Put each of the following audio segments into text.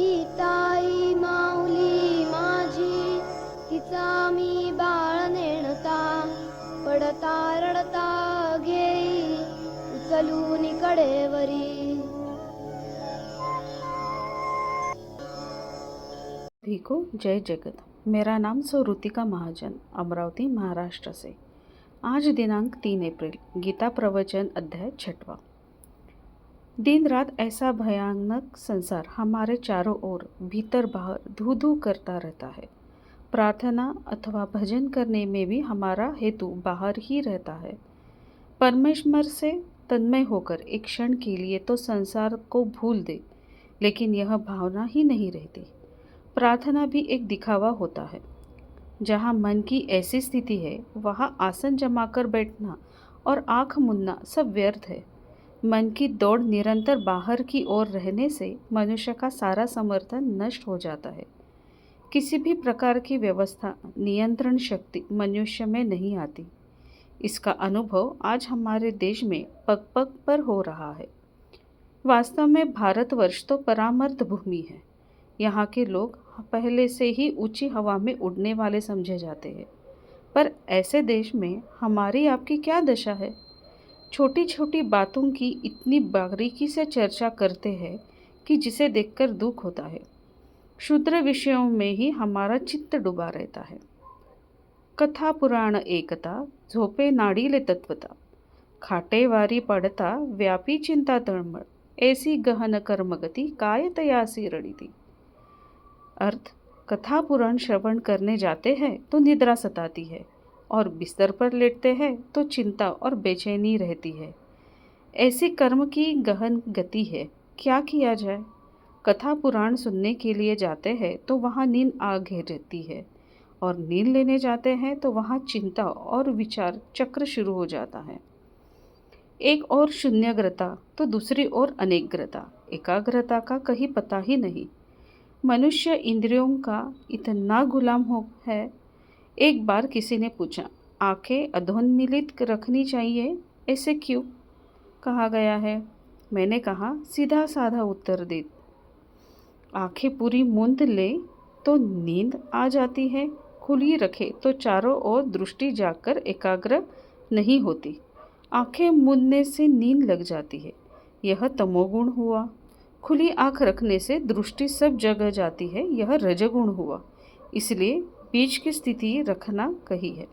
गीताई माऊली माझी, तिचा मी बाळ नेणता, पडता रडता घेई उचलून कडेवरी. सभी को जय जगत। मेरा नाम रुतिका महाजन, अमरावती महाराष्ट्र से। आज दिनांक 3 अप्रैल, गीता प्रवचन अध्याय 6वां। दिन रात ऐसा भयानक संसार हमारे चारों ओर भीतर बाहर धू धू करता रहता है। प्रार्थना अथवा भजन करने में भी हमारा हेतु बाहर ही रहता है। परमेश्वर से तन्मय होकर एक क्षण के लिए तो संसार को भूल दे, लेकिन यह भावना ही नहीं रहती। प्रार्थना भी एक दिखावा होता है। जहाँ मन की ऐसी स्थिति है, वहाँ आसन जमाकर बैठना और आँख मूंदना सब व्यर्थ है। मन की दौड़ निरंतर बाहर की ओर रहने से मनुष्य का सारा समर्थन नष्ट हो जाता है। किसी भी प्रकार की व्यवस्था, नियंत्रण शक्ति मनुष्य में नहीं आती। इसका अनुभव आज हमारे देश में पग पग पर हो रहा है। वास्तव में भारतवर्ष तो परामर्थ भूमि है। यहाँ के लोग पहले से ही ऊंची हवा में उड़ने वाले समझे जाते हैं। पर ऐसे देश में हमारी आपकी क्या दशा है? छोटी छोटी बातों की इतनी बारीकी से चर्चा करते हैं कि जिसे देखकर दुख होता है। क्षुद्र विषयों में ही हमारा चित्त डूबा रहता है। कथा पुराण एकता, झोपे नाडीले तत्वता, खाटे वारी पड़ता व्यापी चिंता तळमळ, ऐसी गहन कर्मगती काय तयासी रड़ीती। अर्थ, कथा पुराण श्रवण करने जाते हैं तो निद्रा सताती है और बिस्तर पर लेटते हैं तो चिंता और बेचैनी रहती है। ऐसी कर्म की गहन गति है, क्या किया जाए? कथा पुराण सुनने के लिए जाते हैं तो वहाँ नींद आ घेरती है, और नींद लेने जाते हैं तो वहाँ चिंता और विचार चक्र शुरू हो जाता है। एक और शून्यग्रता तो दूसरी ओर अनेकग्रता, एकाग्रता का कहीं पता ही नहीं। मनुष्य इंद्रियों का इतना गुलाम हो है। एक बार किसी ने पूछा, आंखें अधोन्मिलित रखनी चाहिए, ऐसे क्यों कहा गया है? मैंने कहा, सीधा साधा उत्तर दे, आंखें पूरी मूंद ले तो नींद आ जाती है, खुली रखे तो चारों ओर दृष्टि जाकर एकाग्र नहीं होती। आंखें मूंदने से नींद लग जाती है, यह तमोगुण हुआ। खुली आंख रखने से दृष्टि सब जगह जाती है, यह रजगुण हुआ। इसलिए बीच की स्थिति रखना कही है।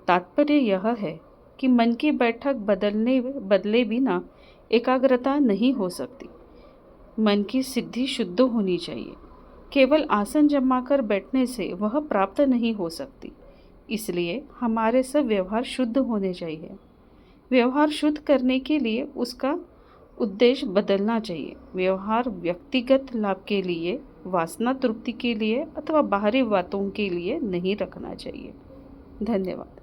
तात्पर्य यह है कि मन की बैठक बदले बिना एकाग्रता नहीं हो सकती। मन की सिद्धि शुद्ध होनी चाहिए। केवल आसन जमाकर बैठने से वह प्राप्त नहीं हो सकती। इसलिए हमारे सब व्यवहार शुद्ध होने चाहिए। व्यवहार शुद्ध करने के लिए उसका उद्देश्य बदलना चाहिए। व्यवहार व्यक्तिगत लाभ के लिए, वासना तृप्ति के लिए अथवा बाहरी बातों के लिए नहीं रखना चाहिए। धन्यवाद।